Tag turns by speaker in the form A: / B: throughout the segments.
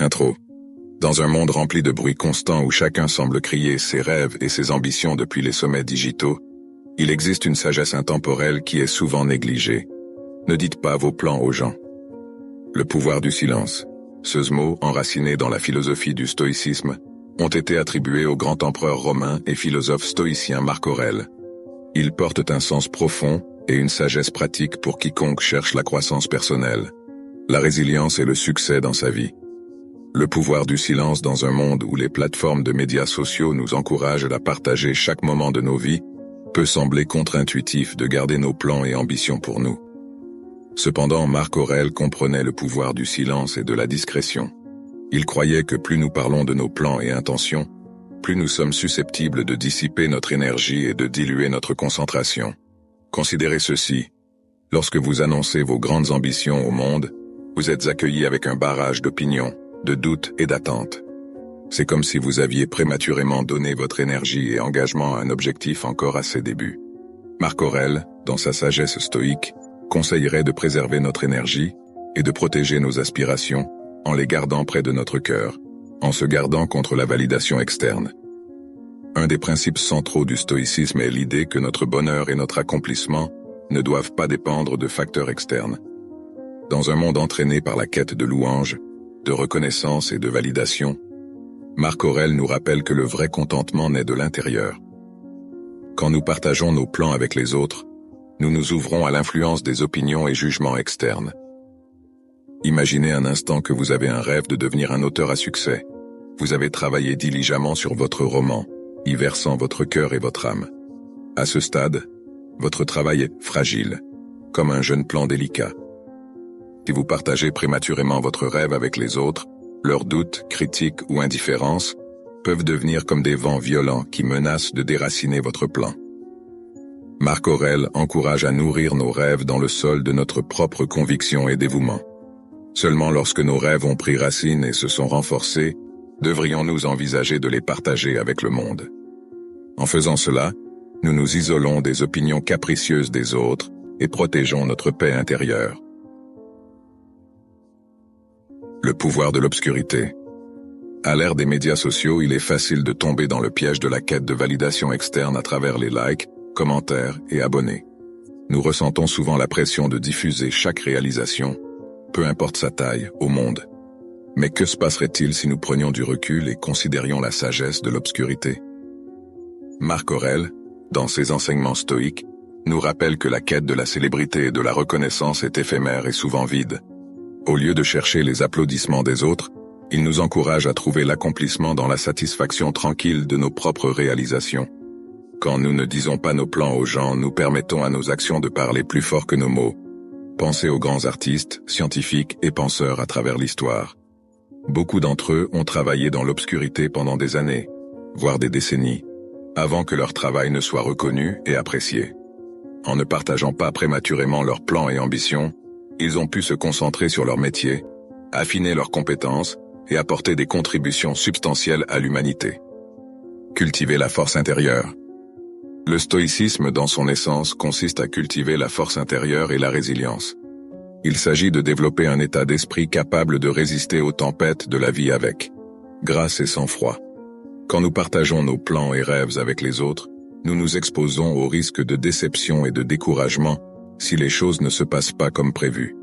A: Intro. Dans un monde rempli de bruit constant où chacun semble crier ses rêves et ses ambitions depuis les sommets digitaux, il existe une sagesse intemporelle qui est souvent négligée. Ne dites pas vos plans aux gens. Le pouvoir du silence. Ce mot, enraciné dans la philosophie du stoïcisme, ont été attribués au grand empereur romain et philosophe stoïcien Marc Aurèle. Ils portent un sens profond et une sagesse pratique pour quiconque cherche la croissance personnelle, la résilience et le succès dans sa vie. Le pouvoir du silence dans un monde où les plateformes de médias sociaux nous encouragent à partager chaque moment de nos vies peut sembler contre-intuitif de garder nos plans et ambitions pour nous. Cependant, Marc Aurèle comprenait le pouvoir du silence et de la discrétion. Il croyait que plus nous parlons de nos plans et intentions, plus nous sommes susceptibles de dissiper notre énergie et de diluer notre concentration. Considérez ceci. Lorsque vous annoncez vos grandes ambitions au monde, vous êtes accueillis avec un barrage d'opinions, de doutes et d'attentes. C'est comme si vous aviez prématurément donné votre énergie et engagement à un objectif encore à ses débuts. Marc Aurèle, dans sa sagesse stoïque, conseillerait de préserver notre énergie et de protéger nos aspirations en les gardant près de notre cœur, en se gardant contre la validation externe. Un des principes centraux du stoïcisme est l'idée que notre bonheur et notre accomplissement ne doivent pas dépendre de facteurs externes. Dans un monde entraîné par la quête de louanges, de reconnaissance et de validation, Marc Aurèle nous rappelle que le vrai contentement naît de l'intérieur. Quand nous partageons nos plans avec les autres, nous nous ouvrons à l'influence des opinions et jugements externes. Imaginez un instant que vous avez un rêve de devenir un auteur à succès. Vous avez travaillé diligemment sur votre roman, y versant votre cœur et votre âme. À ce stade, votre travail est fragile, comme un jeune plant délicat. Si vous partagez prématurément votre rêve avec les autres, leurs doutes, critiques ou indifférences peuvent devenir comme des vents violents qui menacent de déraciner votre plan. Marc Aurèle encourage à nourrir nos rêves dans le sol de notre propre conviction et dévouement. Seulement lorsque nos rêves ont pris racine et se sont renforcés, devrions-nous envisager de les partager avec le monde. En faisant cela, nous nous isolons des opinions capricieuses des autres et protégeons notre paix intérieure. Le pouvoir de l'obscurité. À l'ère des médias sociaux, il est facile de tomber dans le piège de la quête de validation externe à travers les likes, commentaires et abonnés. Nous ressentons souvent la pression de diffuser chaque réalisation, peu importe sa taille, au monde. Mais que se passerait-il si nous prenions du recul et considérions la sagesse de l'obscurité? Marc Aurèle, dans ses enseignements stoïques, nous rappelle que la quête de la célébrité et de la reconnaissance est éphémère et souvent vide. Au lieu de chercher les applaudissements des autres, il nous encourage à trouver l'accomplissement dans la satisfaction tranquille de nos propres réalisations. Quand nous ne disons pas nos plans aux gens, nous permettons à nos actions de parler plus fort que nos mots. Pensez aux grands artistes, scientifiques et penseurs à travers l'histoire. Beaucoup d'entre eux ont travaillé dans l'obscurité pendant des années, voire des décennies, avant que leur travail ne soit reconnu et apprécié. En ne partageant pas prématurément leurs plans et ambitions, ils ont pu se concentrer sur leur métier, affiner leurs compétences et apporter des contributions substantielles à l'humanité. Cultiver la force intérieure. Le stoïcisme, dans son essence, consiste à cultiver la force intérieure et la résilience. Il s'agit de développer un état d'esprit capable de résister aux tempêtes de la vie avec grâce et sang-froid. Quand nous partageons nos plans et rêves avec les autres, nous nous exposons au risque de déception et de découragement si les choses ne se passent pas comme prévu.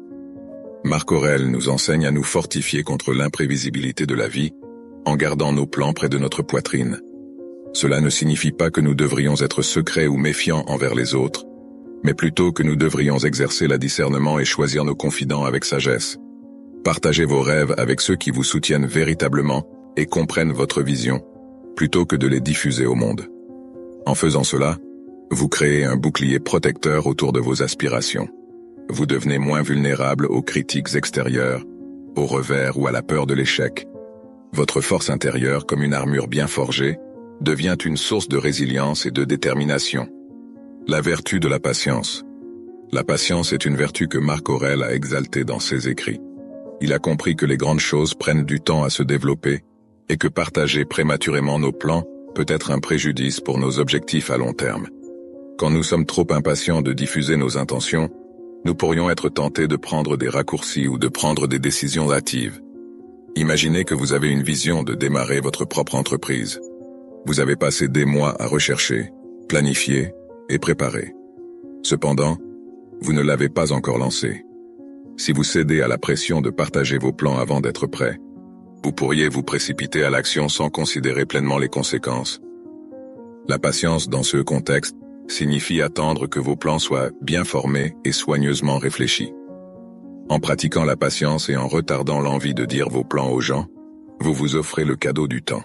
A: Marc Aurèle nous enseigne à nous fortifier contre l'imprévisibilité de la vie en gardant nos plans près de notre poitrine. Cela ne signifie pas que nous devrions être secrets ou méfiants envers les autres, mais plutôt que nous devrions exercer le discernement et choisir nos confidents avec sagesse. Partagez vos rêves avec ceux qui vous soutiennent véritablement et comprennent votre vision, plutôt que de les diffuser au monde. En faisant cela, vous créez un bouclier protecteur autour de vos aspirations. Vous devenez moins vulnérable aux critiques extérieures, au revers ou à la peur de l'échec. Votre force intérieure, comme une armure bien forgée, devient une source de résilience et de détermination. La vertu de la patience. La patience est une vertu que Marc Aurèle a exaltée dans ses écrits. Il a compris que les grandes choses prennent du temps à se développer et que partager prématurément nos plans peut être un préjudice pour nos objectifs à long terme. Quand nous sommes trop impatients de diffuser nos intentions, nous pourrions être tentés de prendre des raccourcis ou de prendre des décisions hâtives. Imaginez que vous avez une vision de démarrer votre propre entreprise. Vous avez passé des mois à rechercher, planifier et préparer. Cependant, vous ne l'avez pas encore lancé. Si vous cédez à la pression de partager vos plans avant d'être prêt, vous pourriez vous précipiter à l'action sans considérer pleinement les conséquences. La patience dans ce contexte signifie attendre que vos plans soient bien formés et soigneusement réfléchis. En pratiquant la patience et en retardant l'envie de dire vos plans aux gens, vous vous offrez le cadeau du temps.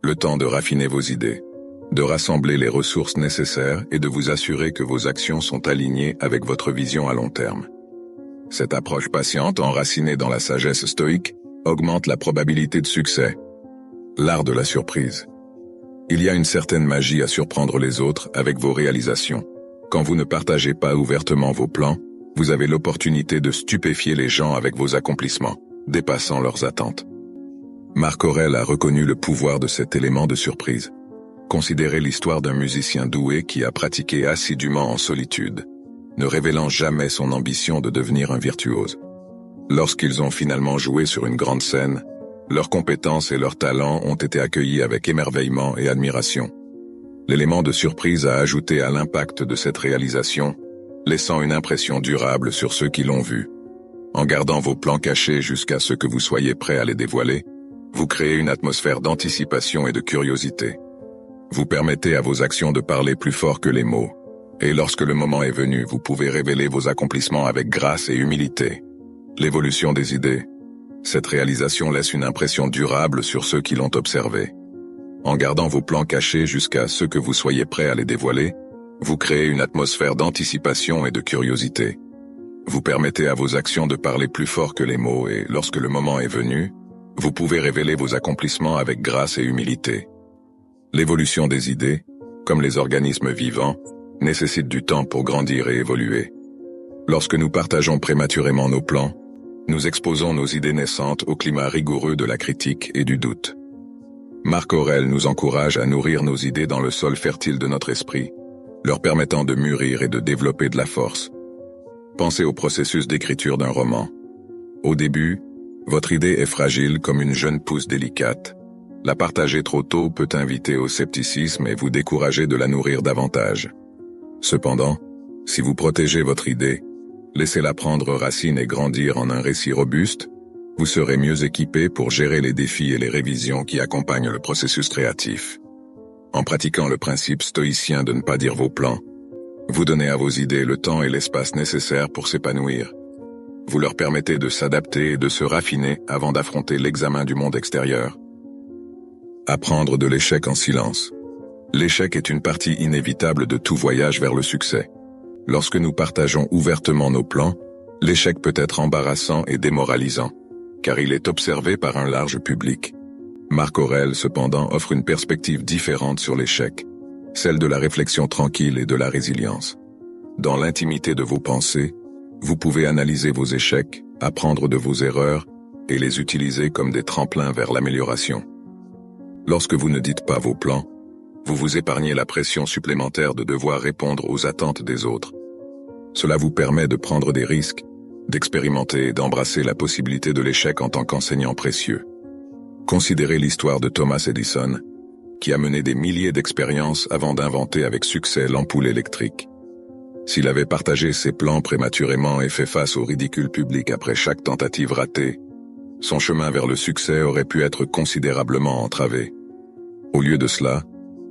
A: Le temps de raffiner vos idées, de rassembler les ressources nécessaires et de vous assurer que vos actions sont alignées avec votre vision à long terme. Cette approche patiente, enracinée dans la sagesse stoïque, augmente la probabilité de succès. L'art de la surprise. Il y a une certaine magie à surprendre les autres avec vos réalisations. Quand vous ne partagez pas ouvertement vos plans, vous avez l'opportunité de stupéfier les gens avec vos accomplissements, dépassant leurs attentes. Marc Aurèle a reconnu le pouvoir de cet élément de surprise. Considérez l'histoire d'un musicien doué qui a pratiqué assidûment en solitude, ne révélant jamais son ambition de devenir un virtuose. Lorsqu'ils ont finalement joué sur une grande scène, leurs compétences et leurs talents ont été accueillis avec émerveillement et admiration. L'élément de surprise a ajouté à l'impact de cette réalisation, laissant une impression durable sur ceux qui l'ont vu. En gardant vos plans cachés jusqu'à ce que vous soyez prêts à les dévoiler, vous créez une atmosphère d'anticipation et de curiosité. Vous permettez à vos actions de parler plus fort que les mots. Et lorsque le moment est venu, vous pouvez révéler vos accomplissements avec grâce et humilité. L'évolution des idées. Cette réalisation laisse une impression durable sur ceux qui l'ont observé. En gardant vos plans cachés jusqu'à ce que vous soyez prêts à les dévoiler, vous créez une atmosphère d'anticipation et de curiosité. Vous permettez à vos actions de parler plus fort que les mots et lorsque le moment est venu, vous pouvez révéler vos accomplissements avec grâce et humilité. L'évolution des idées, comme les organismes vivants, nécessite du temps pour grandir et évoluer. Lorsque nous partageons prématurément nos plans, nous exposons nos idées naissantes au climat rigoureux de la critique et du doute. Marc Aurèle nous encourage à nourrir nos idées dans le sol fertile de notre esprit, leur permettant de mûrir et de développer de la force. Pensez au processus d'écriture d'un roman. Au début, votre idée est fragile comme une jeune pousse délicate. La partager trop tôt peut inviter au scepticisme et vous décourager de la nourrir davantage. Cependant, si vous protégez votre idée, laissez-la prendre racine et grandir en un récit robuste, vous serez mieux équipé pour gérer les défis et les révisions qui accompagnent le processus créatif. En pratiquant le principe stoïcien de ne pas dire vos plans, vous donnez à vos idées le temps et l'espace nécessaires pour s'épanouir. Vous leur permettez de s'adapter et de se raffiner avant d'affronter l'examen du monde extérieur. Apprendre de l'échec en silence. L'échec est une partie inévitable de tout voyage vers le succès. Lorsque nous partageons ouvertement nos plans, l'échec peut être embarrassant et démoralisant, car il est observé par un large public. Marc Aurèle, cependant, offre une perspective différente sur l'échec, celle de la réflexion tranquille et de la résilience. Dans l'intimité de vos pensées, vous pouvez analyser vos échecs, apprendre de vos erreurs et les utiliser comme des tremplins vers l'amélioration. Lorsque vous ne dites pas vos plans, vous vous épargnez la pression supplémentaire de devoir répondre aux attentes des autres. Cela vous permet de prendre des risques, d'expérimenter et d'embrasser la possibilité de l'échec en tant qu'enseignant précieux. Considérez l'histoire de Thomas Edison, qui a mené des milliers d'expériences avant d'inventer avec succès l'ampoule électrique. S'il avait partagé ses plans prématurément et fait face au ridicule public après chaque tentative ratée, son chemin vers le succès aurait pu être considérablement entravé. Au lieu de cela,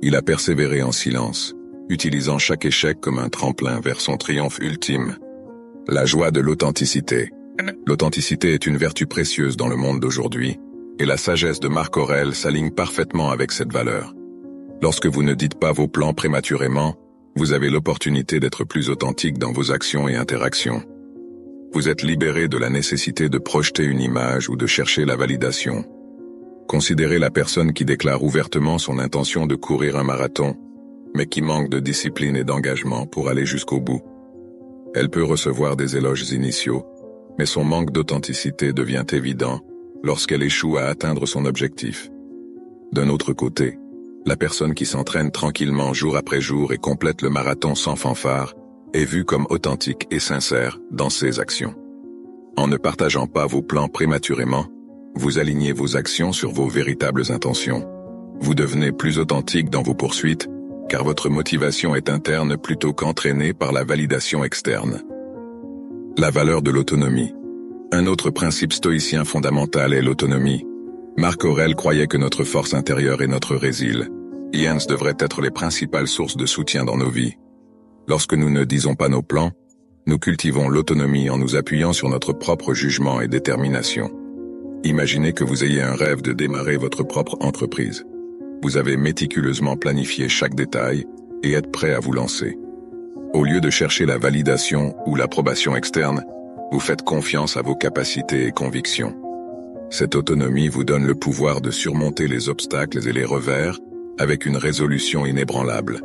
A: il a persévéré en silence, utilisant chaque échec comme un tremplin vers son triomphe ultime. La joie de l'authenticité. L'authenticité est une vertu précieuse dans le monde d'aujourd'hui, et la sagesse de Marc Aurèle s'aligne parfaitement avec cette valeur. Lorsque vous ne dites pas vos plans prématurément, vous avez l'opportunité d'être plus authentique dans vos actions et interactions. Vous êtes libéré de la nécessité de projeter une image ou de chercher la validation. Considérez la personne qui déclare ouvertement son intention de courir un marathon, mais qui manque de discipline et d'engagement pour aller jusqu'au bout. Elle peut recevoir des éloges initiaux, mais son manque d'authenticité devient évident lorsqu'elle échoue à atteindre son objectif. D'un autre côté, la personne qui s'entraîne tranquillement jour après jour et complète le marathon sans fanfare est vue comme authentique et sincère dans ses actions. En ne partageant pas vos plans prématurément, Vous alignez vos actions sur vos véritables intentions. Vous devenez plus authentique dans vos poursuites, car votre motivation est interne plutôt qu'entraînée par la validation externe. La valeur de l'autonomie. Un autre principe stoïcien fondamental est l'autonomie. Marc Aurèle croyait que notre force intérieure et notre résilience devraient être les principales sources de soutien dans nos vies. Lorsque nous ne disons pas nos plans, nous cultivons l'autonomie en nous appuyant sur notre propre jugement et détermination. Imaginez que vous ayez un rêve de démarrer votre propre entreprise. Vous avez méticuleusement planifié chaque détail et êtes prêt à vous lancer. Au lieu de chercher la validation ou l'approbation externe, vous faites confiance à vos capacités et convictions. Cette autonomie vous donne le pouvoir de surmonter les obstacles et les revers avec une résolution inébranlable.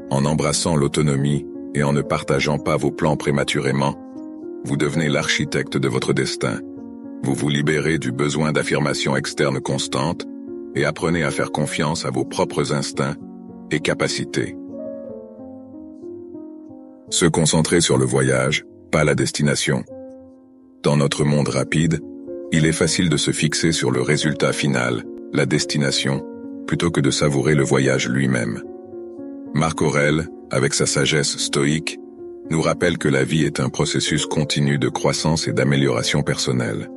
A: En embrassant l'autonomie et en ne partageant pas vos plans prématurément, vous devenez l'architecte de votre destin. Vous vous libérez du besoin d'affirmation externe constante et apprenez à faire confiance à vos propres instincts et capacités. Se concentrer sur le voyage, pas la destination. Dans notre monde rapide, il est facile de se fixer sur le résultat final, la destination, plutôt que de savourer le voyage lui-même. Marc Aurèle, avec sa sagesse stoïque, nous rappelle que la vie est un processus continu de croissance et d'amélioration personnelle.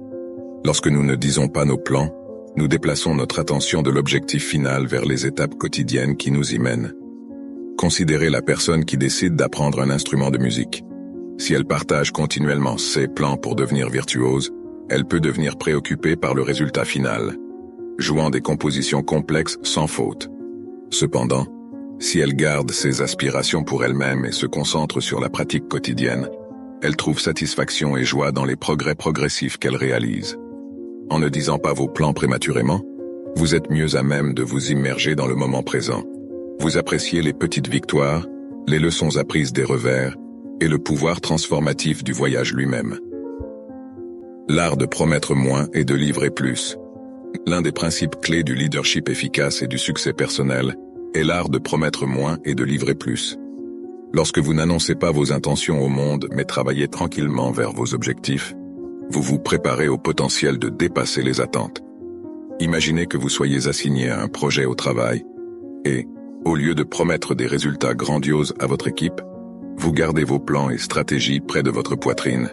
A: Lorsque nous ne disons pas nos plans, nous déplaçons notre attention de l'objectif final vers les étapes quotidiennes qui nous y mènent. Considérez la personne qui décide d'apprendre un instrument de musique. Si elle partage continuellement ses plans pour devenir virtuose, elle peut devenir préoccupée par le résultat final, jouant des compositions complexes sans faute. Cependant, si elle garde ses aspirations pour elle-même et se concentre sur la pratique quotidienne, elle trouve satisfaction et joie dans les progrès progressifs qu'elle réalise. En ne disant pas vos plans prématurément, vous êtes mieux à même de vous immerger dans le moment présent. Vous appréciez les petites victoires, les leçons apprises des revers, et le pouvoir transformatif du voyage lui-même. L'art de promettre moins et de livrer plus. L'un des principes clés du leadership efficace et du succès personnel est l'art de promettre moins et de livrer plus. Lorsque vous n'annoncez pas vos intentions au monde mais travaillez tranquillement vers vos objectifs, vous vous préparez au potentiel de dépasser les attentes. Imaginez que vous soyez assigné à un projet au travail et, au lieu de promettre des résultats grandioses à votre équipe, vous gardez vos plans et stratégies près de votre poitrine.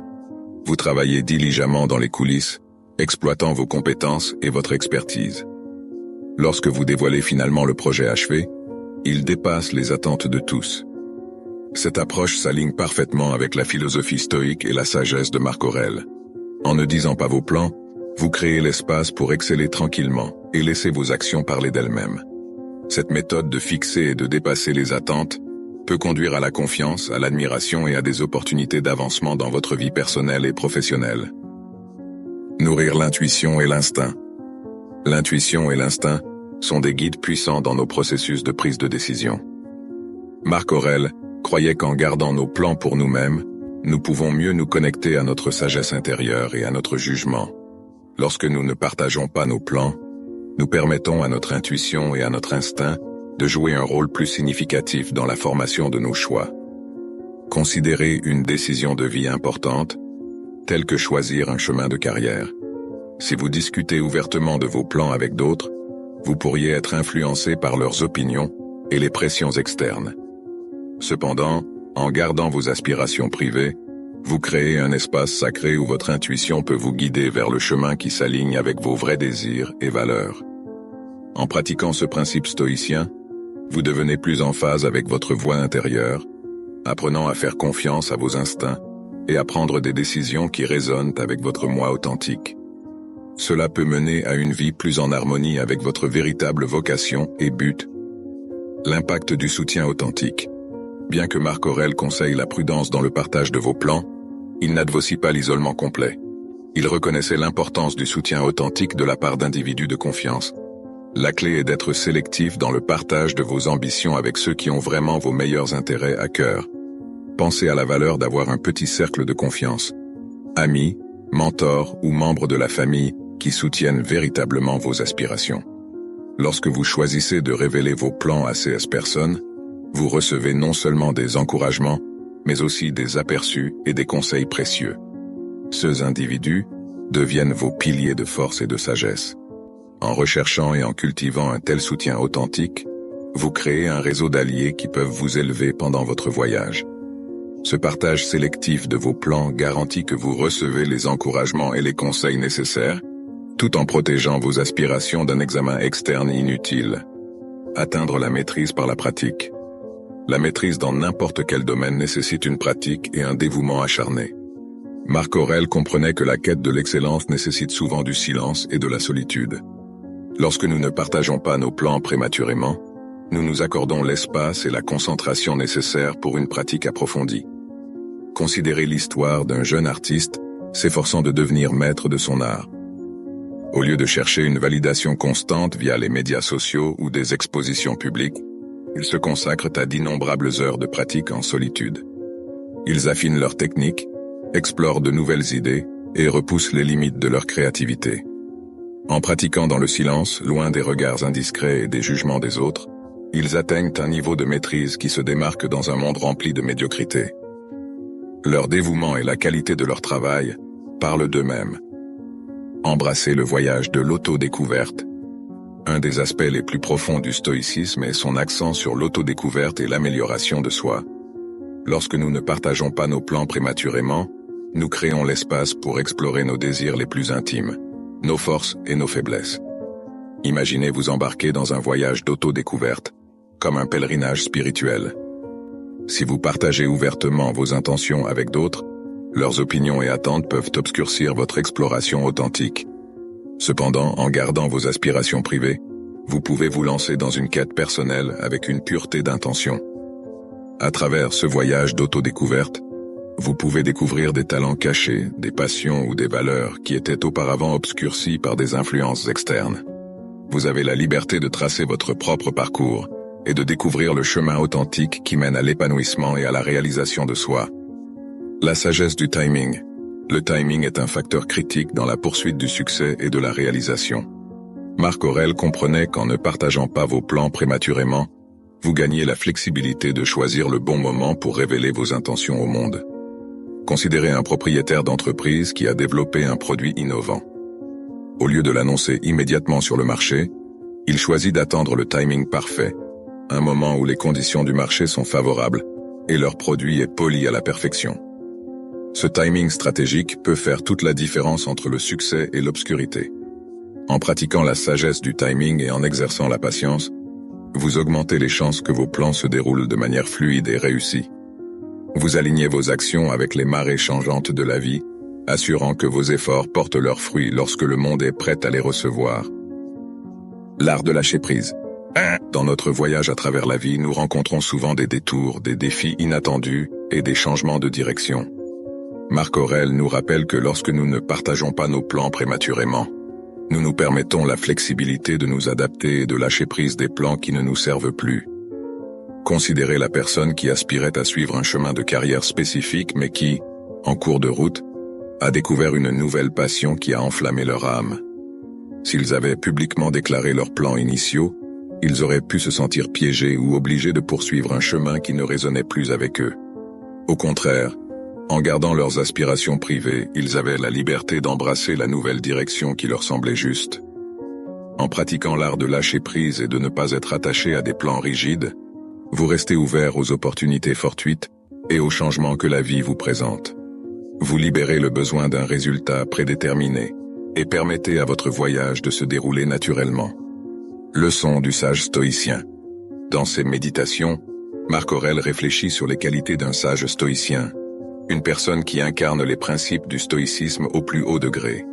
A: Vous travaillez diligemment dans les coulisses, exploitant vos compétences et votre expertise. Lorsque vous dévoilez finalement le projet achevé, il dépasse les attentes de tous. Cette approche s'aligne parfaitement avec la philosophie stoïque et la sagesse de Marc Aurèle. En ne disant pas vos plans, vous créez l'espace pour exceller tranquillement et laisser vos actions parler d'elles-mêmes. Cette méthode de fixer et de dépasser les attentes peut conduire à la confiance, à l'admiration et à des opportunités d'avancement dans votre vie personnelle et professionnelle. Nourrir l'intuition et l'instinct. L'intuition et l'instinct sont des guides puissants dans nos processus de prise de décision. Marc Aurèle croyait qu'en gardant nos plans pour nous-mêmes, nous pouvons mieux nous connecter à notre sagesse intérieure et à notre jugement. Lorsque nous ne partageons pas nos plans, nous permettons à notre intuition et à notre instinct de jouer un rôle plus significatif dans la formation de nos choix. Considérez une décision de vie importante, telle que choisir un chemin de carrière. Si vous discutez ouvertement de vos plans avec d'autres, vous pourriez être influencé par leurs opinions et les pressions externes. Cependant, en gardant vos aspirations privées, vous créez un espace sacré où votre intuition peut vous guider vers le chemin qui s'aligne avec vos vrais désirs et valeurs. En pratiquant ce principe stoïcien, vous devenez plus en phase avec votre voix intérieure, apprenant à faire confiance à vos instincts et à prendre des décisions qui résonnent avec votre moi authentique. Cela peut mener à une vie plus en harmonie avec votre véritable vocation et but. L'impact du soutien authentique. Bien que Marc Aurèle conseille la prudence dans le partage de vos plans, il n'advocie pas l'isolement complet. Il reconnaissait l'importance du soutien authentique de la part d'individus de confiance. La clé est d'être sélectif dans le partage de vos ambitions avec ceux qui ont vraiment vos meilleurs intérêts à cœur. Pensez à la valeur d'avoir un petit cercle de confiance. Amis, mentors ou membres de la famille qui soutiennent véritablement vos aspirations. Lorsque vous choisissez de révéler vos plans à ces personnes, vous recevez non seulement des encouragements, mais aussi des aperçus et des conseils précieux. Ces individus deviennent vos piliers de force et de sagesse. En recherchant et en cultivant un tel soutien authentique, vous créez un réseau d'alliés qui peuvent vous élever pendant votre voyage. Ce partage sélectif de vos plans garantit que vous recevez les encouragements et les conseils nécessaires, tout en protégeant vos aspirations d'un examen externe inutile. Atteindre la maîtrise par la pratique. La maîtrise dans n'importe quel domaine nécessite une pratique et un dévouement acharné. Marc Aurèle comprenait que la quête de l'excellence nécessite souvent du silence et de la solitude. Lorsque nous ne partageons pas nos plans prématurément, nous nous accordons l'espace et la concentration nécessaires pour une pratique approfondie. Considérez l'histoire d'un jeune artiste s'efforçant de devenir maître de son art. Au lieu de chercher une validation constante via les médias sociaux ou des expositions publiques, ils se consacrent à d'innombrables heures de pratique en solitude. Ils affinent leur technique, explorent de nouvelles idées et repoussent les limites de leur créativité. En pratiquant dans le silence, loin des regards indiscrets et des jugements des autres, ils atteignent un niveau de maîtrise qui se démarque dans un monde rempli de médiocrité. Leur dévouement et la qualité de leur travail parlent d'eux-mêmes. Embrassez le voyage de l'autodécouverte. Un des aspects les plus profonds du stoïcisme est son accent sur l'autodécouverte et l'amélioration de soi. Lorsque nous ne partageons pas nos plans prématurément, nous créons l'espace pour explorer nos désirs les plus intimes, nos forces et nos faiblesses. Imaginez vous embarquer dans un voyage d'autodécouverte, comme un pèlerinage spirituel. Si vous partagez ouvertement vos intentions avec d'autres, leurs opinions et attentes peuvent obscurcir votre exploration authentique. Cependant, en gardant vos aspirations privées, vous pouvez vous lancer dans une quête personnelle avec une pureté d'intention. À travers ce voyage d'autodécouverte, vous pouvez découvrir des talents cachés, des passions ou des valeurs qui étaient auparavant obscurcies par des influences externes. Vous avez la liberté de tracer votre propre parcours et de découvrir le chemin authentique qui mène à l'épanouissement et à la réalisation de soi. La sagesse du timing. Le timing est un facteur critique dans la poursuite du succès et de la réalisation. Marc Aurèle comprenait qu'en ne partageant pas vos plans prématurément, vous gagnez la flexibilité de choisir le bon moment pour révéler vos intentions au monde. Considérez un propriétaire d'entreprise qui a développé un produit innovant. Au lieu de l'annoncer immédiatement sur le marché, il choisit d'attendre le timing parfait, un moment où les conditions du marché sont favorables et leur produit est poli à la perfection. Ce timing stratégique peut faire toute la différence entre le succès et l'obscurité. En pratiquant la sagesse du timing et en exerçant la patience, vous augmentez les chances que vos plans se déroulent de manière fluide et réussie. Vous alignez vos actions avec les marées changeantes de la vie, assurant que vos efforts portent leurs fruits lorsque le monde est prêt à les recevoir. L'art de lâcher prise. Dans notre voyage à travers la vie, nous rencontrons souvent des détours, des défis inattendus et des changements de direction. Marc Aurèle nous rappelle que lorsque nous ne partageons pas nos plans prématurément, nous nous permettons la flexibilité de nous adapter et de lâcher prise des plans qui ne nous servent plus. Considérez la personne qui aspirait à suivre un chemin de carrière spécifique mais qui, en cours de route, a découvert une nouvelle passion qui a enflammé leur âme. S'ils avaient publiquement déclaré leurs plans initiaux, ils auraient pu se sentir piégés ou obligés de poursuivre un chemin qui ne résonnait plus avec eux. Au contraire, en gardant leurs aspirations privées, ils avaient la liberté d'embrasser la nouvelle direction qui leur semblait juste. En pratiquant l'art de lâcher prise et de ne pas être attaché à des plans rigides, vous restez ouvert aux opportunités fortuites et aux changements que la vie vous présente. Vous libérez le besoin d'un résultat prédéterminé et permettez à votre voyage de se dérouler naturellement. Leçon du sage stoïcien. Dans ses méditations, Marc Aurèle réfléchit sur les qualités d'un sage stoïcien, une personne qui incarne les principes du stoïcisme au plus haut degré.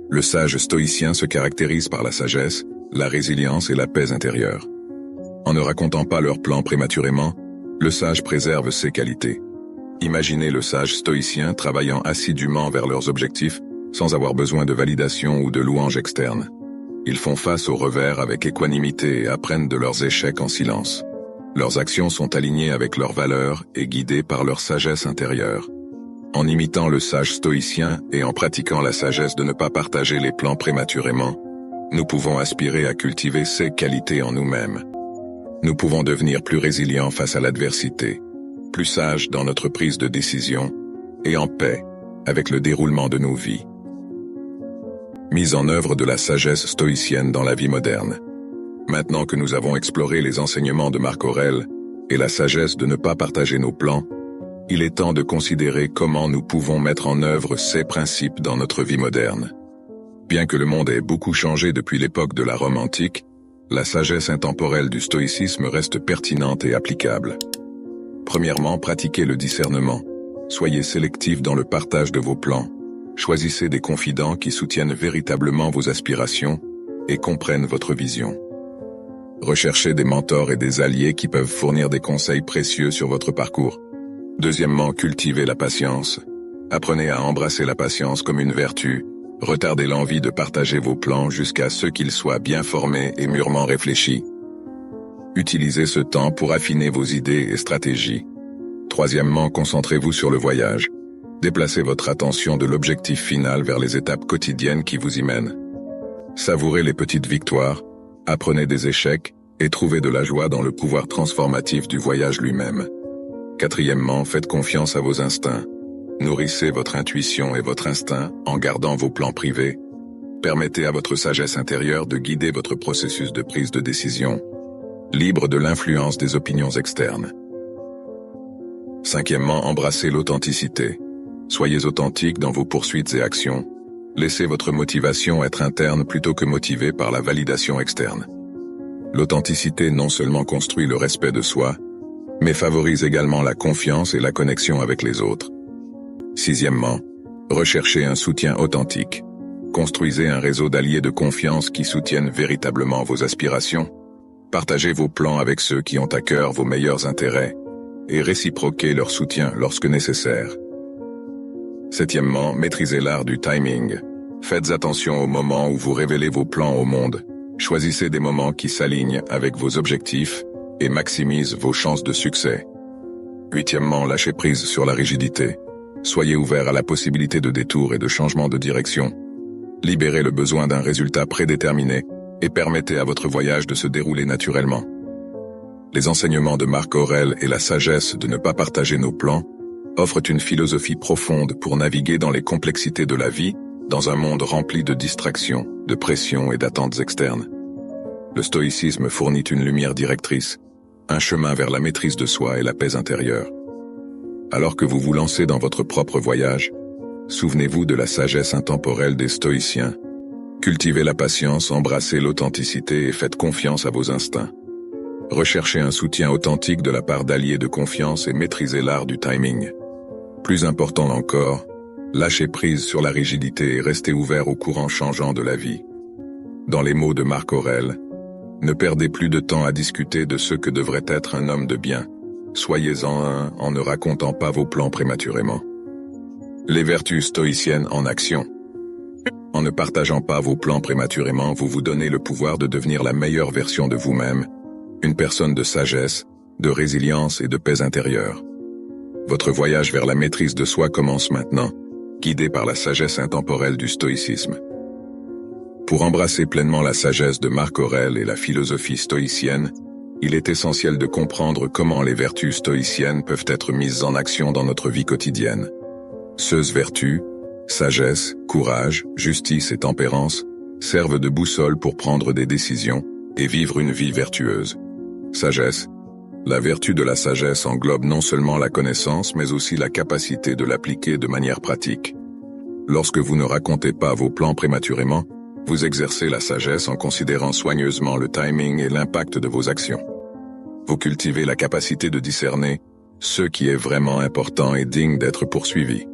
A: Le sage stoïcien se caractérise par la sagesse, la résilience et la paix intérieure. En ne racontant pas leurs plans prématurément, le sage préserve ses qualités. Imaginez le sage stoïcien travaillant assidûment vers leurs objectifs sans avoir besoin de validation ou de louanges externes. Ils font face aux revers avec équanimité et apprennent de leurs échecs en silence. Leurs actions sont alignées avec leurs valeurs et guidées par leur sagesse intérieure. En imitant le sage stoïcien et en pratiquant la sagesse de ne pas partager les plans prématurément, nous pouvons aspirer à cultiver ces qualités en nous-mêmes. Nous pouvons devenir plus résilients face à l'adversité, plus sages dans notre prise de décision et en paix avec le déroulement de nos vies. Mise en œuvre de la sagesse stoïcienne dans la vie moderne. Maintenant que nous avons exploré les enseignements de Marc Aurèle et la sagesse de ne pas partager nos plans, il est temps de considérer comment nous pouvons mettre en œuvre ces principes dans notre vie moderne. Bien que le monde ait beaucoup changé depuis l'époque de la Rome antique, la sagesse intemporelle du stoïcisme reste pertinente et applicable. Premièrement, pratiquez le discernement. Soyez sélectif dans le partage de vos plans. Choisissez des confidents qui soutiennent véritablement vos aspirations et comprennent votre vision. Recherchez des mentors et des alliés qui peuvent fournir des conseils précieux sur votre parcours. Deuxièmement, cultivez la patience. Apprenez à embrasser la patience comme une vertu. Retardez l'envie de partager vos plans jusqu'à ce qu'ils soient bien formés et mûrement réfléchis. Utilisez ce temps pour affiner vos idées et stratégies. Troisièmement, concentrez-vous sur le voyage. Déplacez votre attention de l'objectif final vers les étapes quotidiennes qui vous y mènent. Savourez les petites victoires, apprenez des échecs et trouvez de la joie dans le pouvoir transformatif du voyage lui-même. Quatrièmement, faites confiance à vos instincts. Nourrissez votre intuition et votre instinct en gardant vos plans privés. Permettez à votre sagesse intérieure de guider votre processus de prise de décision, libre de l'influence des opinions externes. Cinquièmement, embrassez l'authenticité. Soyez authentique dans vos poursuites et actions. Laissez votre motivation être interne plutôt que motivée par la validation externe. L'authenticité non seulement construit le respect de soi, mais favorise également la confiance et la connexion avec les autres. Sixièmement, recherchez un soutien authentique. Construisez un réseau d'alliés de confiance qui soutiennent véritablement vos aspirations. Partagez vos plans avec ceux qui ont à cœur vos meilleurs intérêts et réciproquez leur soutien lorsque nécessaire. Septièmement, maîtrisez l'art du timing. Faites attention au moment où vous révélez vos plans au monde. Choisissez des moments qui s'alignent avec vos objectifs et maximisent vos chances de succès. Huitièmement, lâchez prise sur la rigidité. Soyez ouvert à la possibilité de détours et de changements de direction. Libérez le besoin d'un résultat prédéterminé et permettez à votre voyage de se dérouler naturellement. Les enseignements de Marc Aurèle et la sagesse de ne pas partager nos plans offrent une philosophie profonde pour naviguer dans les complexités de la vie, dans un monde rempli de distractions, de pressions et d'attentes externes. Le stoïcisme fournit une lumière directrice, un chemin vers la maîtrise de soi et la paix intérieure. Alors que vous vous lancez dans votre propre voyage, souvenez-vous de la sagesse intemporelle des stoïciens. Cultivez la patience, embrassez l'authenticité et faites confiance à vos instincts. Recherchez un soutien authentique de la part d'alliés de confiance et maîtrisez l'art du timing. Plus important encore, lâchez prise sur la rigidité et restez ouvert aux courants changeants de la vie. Dans les mots de Marc Aurèle, ne perdez plus de temps à discuter de ce que devrait être un homme de bien. Soyez-en un en ne racontant pas vos plans prématurément. Les vertus stoïciennes en action. En ne partageant pas vos plans prématurément, vous vous donnez le pouvoir de devenir la meilleure version de vous-même, une personne de sagesse, de résilience et de paix intérieure. Votre voyage vers la maîtrise de soi commence maintenant, guidé par la sagesse intemporelle du stoïcisme. Pour embrasser pleinement la sagesse de Marc Aurèle et la philosophie stoïcienne, il est essentiel de comprendre comment les vertus stoïciennes peuvent être mises en action dans notre vie quotidienne. Ces vertus, sagesse, courage, justice et tempérance, servent de boussole pour prendre des décisions et vivre une vie vertueuse. Sagesse. La vertu de la sagesse englobe non seulement la connaissance mais aussi la capacité de l'appliquer de manière pratique. Lorsque vous ne racontez pas vos plans prématurément, vous exercez la sagesse en considérant soigneusement le timing et l'impact de vos actions. Vous cultivez la capacité de discerner ce qui est vraiment important et digne d'être poursuivi.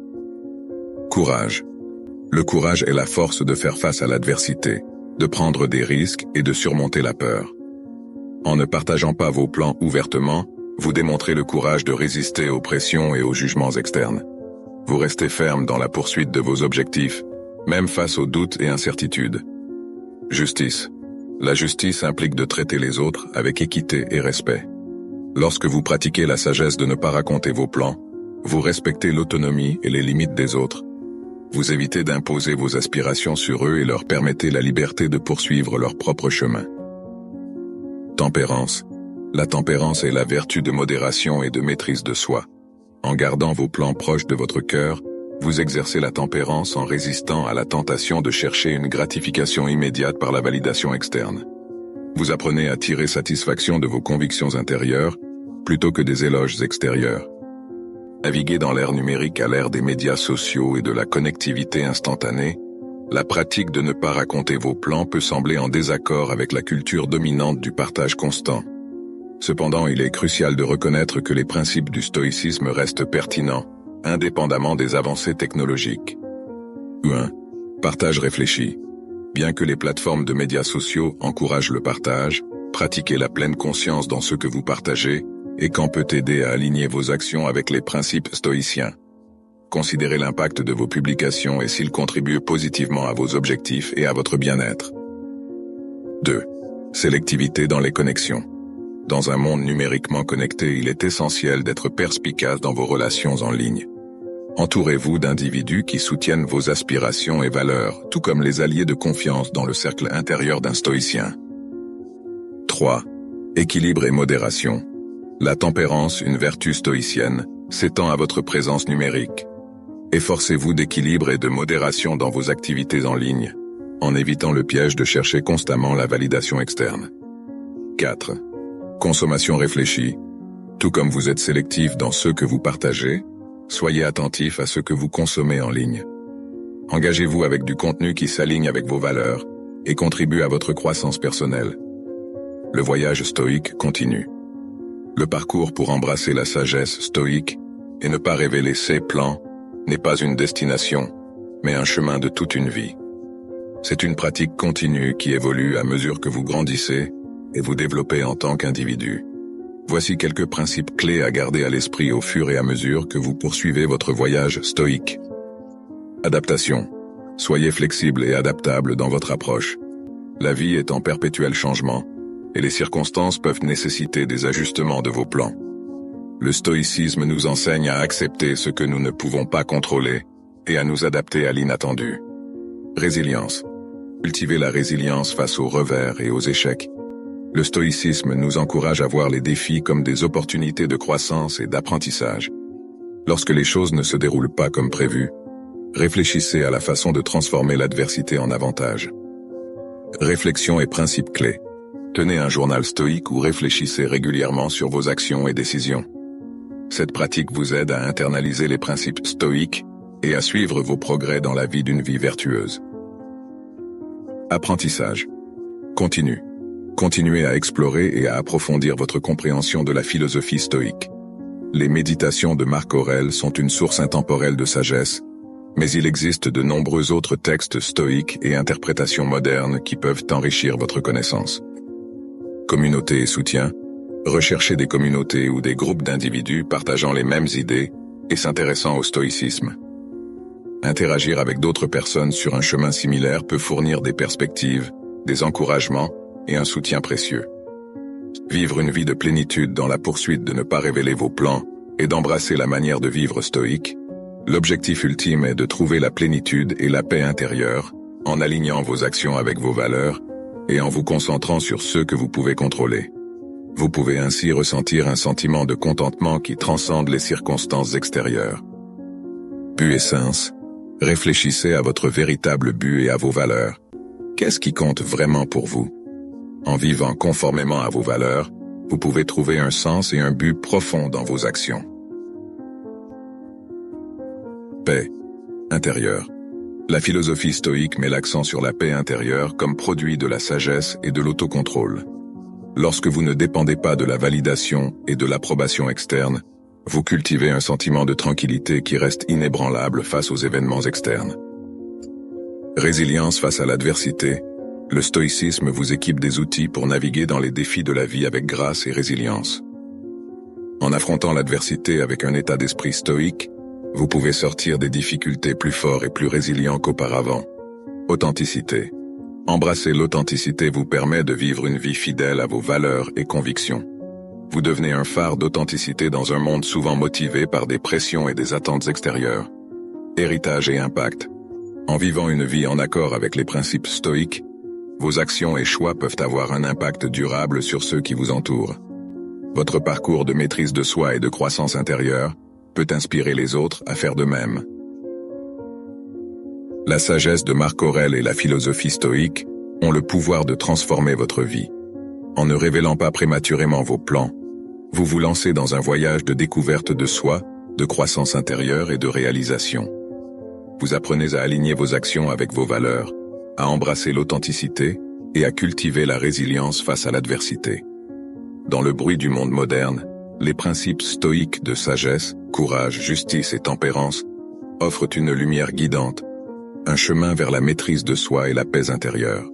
A: Courage. Le courage est la force de faire face à l'adversité, de prendre des risques et de surmonter la peur. En ne partageant pas vos plans ouvertement, vous démontrez le courage de résister aux pressions et aux jugements externes. Vous restez ferme dans la poursuite de vos objectifs, même face aux doutes et incertitudes. Justice. La justice implique de traiter les autres avec équité et respect. Lorsque vous pratiquez la sagesse de ne pas raconter vos plans, vous respectez l'autonomie et les limites des autres. Vous évitez d'imposer vos aspirations sur eux et leur permettez la liberté de poursuivre leur propre chemin. Tempérance. La tempérance est la vertu de modération et de maîtrise de soi. En gardant vos plans proches de votre cœur, Vous exercez la tempérance en résistant à la tentation de chercher une gratification immédiate par la validation externe. Vous apprenez à tirer satisfaction de vos convictions intérieures, plutôt que des éloges extérieurs. Naviguer dans l'ère numérique à l'ère des médias sociaux et de la connectivité instantanée, la pratique de ne pas raconter vos plans peut sembler en désaccord avec la culture dominante du partage constant. Cependant, il est crucial de reconnaître que les principes du stoïcisme restent pertinents, indépendamment des avancées technologiques. 1. Partage réfléchi. Bien que les plateformes de médias sociaux encouragent le partage, pratiquez la pleine conscience dans ce que vous partagez et qu'en peut aider à aligner vos actions avec les principes stoïciens. Considérez l'impact de vos publications et s'ils contribuent positivement à vos objectifs et à votre bien-être. 2. Sélectivité dans les connexions. Dans un monde numériquement connecté, il est essentiel d'être perspicace dans vos relations en ligne. Entourez-vous d'individus qui soutiennent vos aspirations et valeurs, tout comme les alliés de confiance dans le cercle intérieur d'un stoïcien. 3. Équilibre et modération. La tempérance, une vertu stoïcienne, s'étend à votre présence numérique. Efforcez-vous d'équilibre et de modération dans vos activités en ligne, en évitant le piège de chercher constamment la validation externe. 4. Consommation réfléchie. Tout comme vous êtes sélectif dans ce que vous partagez, soyez attentif à ce que vous consommez en ligne. Engagez-vous avec du contenu qui s'aligne avec vos valeurs et contribue à votre croissance personnelle. Le voyage stoïque continue. Le parcours pour embrasser la sagesse stoïque et ne pas révéler ses plans n'est pas une destination, mais un chemin de toute une vie. C'est une pratique continue qui évolue à mesure que vous grandissez et vous développez en tant qu'individu. Voici quelques principes clés à garder à l'esprit au fur et à mesure que vous poursuivez votre voyage stoïque. Adaptation. Soyez flexible et adaptable dans votre approche. La vie est en perpétuel changement, et les circonstances peuvent nécessiter des ajustements de vos plans. Le stoïcisme nous enseigne à accepter ce que nous ne pouvons pas contrôler et à nous adapter à l'inattendu. Résilience. Cultivez la résilience face aux revers et aux échecs. Le stoïcisme nous encourage à voir les défis comme des opportunités de croissance et d'apprentissage. Lorsque les choses ne se déroulent pas comme prévu, réfléchissez à la façon de transformer l'adversité en avantage. Réflexion et principes clés. Tenez un journal stoïque ou réfléchissez régulièrement sur vos actions et décisions. Cette pratique vous aide à internaliser les principes stoïques et à suivre vos progrès dans la vie d'une vie vertueuse. Apprentissage. Continue. Continuez à explorer et à approfondir votre compréhension de la philosophie stoïque. Les méditations de Marc Aurèle sont une source intemporelle de sagesse, mais il existe de nombreux autres textes stoïques et interprétations modernes qui peuvent enrichir votre connaissance. Communauté et soutien. Recherchez des communautés ou des groupes d'individus partageant les mêmes idées et s'intéressant au stoïcisme. Interagir avec d'autres personnes sur un chemin similaire peut fournir des perspectives, des encouragements et un soutien précieux. Vivre une vie de plénitude dans la poursuite de ne pas révéler vos plans et d'embrasser la manière de vivre stoïque. L'objectif ultime est de trouver la plénitude et la paix intérieure, en alignant vos actions avec vos valeurs et en vous concentrant sur ceux que vous pouvez contrôler. Vous pouvez ainsi ressentir un sentiment de contentement qui transcende les circonstances extérieures. But et sens. Réfléchissez à votre véritable but et à vos valeurs. Qu'est-ce qui compte vraiment pour vous? En vivant conformément à vos valeurs, vous pouvez trouver un sens et un but profond dans vos actions. Paix intérieure. La philosophie stoïque met l'accent sur la paix intérieure comme produit de la sagesse et de l'autocontrôle. Lorsque vous ne dépendez pas de la validation et de l'approbation externe, vous cultivez un sentiment de tranquillité qui reste inébranlable face aux événements externes. Résilience face à l'adversité. Le stoïcisme vous équipe des outils pour naviguer dans les défis de la vie avec grâce et résilience. En affrontant l'adversité avec un état d'esprit stoïque, vous pouvez sortir des difficultés plus fort et plus résilient qu'auparavant. Authenticité. Embrasser l'authenticité vous permet de vivre une vie fidèle à vos valeurs et convictions. Vous devenez un phare d'authenticité dans un monde souvent motivé par des pressions et des attentes extérieures. Héritage et impact. En vivant une vie en accord avec les principes stoïques, vos actions et choix peuvent avoir un impact durable sur ceux qui vous entourent. Votre parcours de maîtrise de soi et de croissance intérieure peut inspirer les autres à faire de même. La sagesse de Marc Aurèle et la philosophie stoïque ont le pouvoir de transformer votre vie. En ne révélant pas prématurément vos plans, vous vous lancez dans un voyage de découverte de soi, de croissance intérieure et de réalisation. Vous apprenez à aligner vos actions avec vos valeurs, à embrasser l'authenticité et à cultiver la résilience face à l'adversité. Dans le bruit du monde moderne, les principes stoïques de sagesse, courage, justice et tempérance offrent une lumière guidante, un chemin vers la maîtrise de soi et la paix intérieure.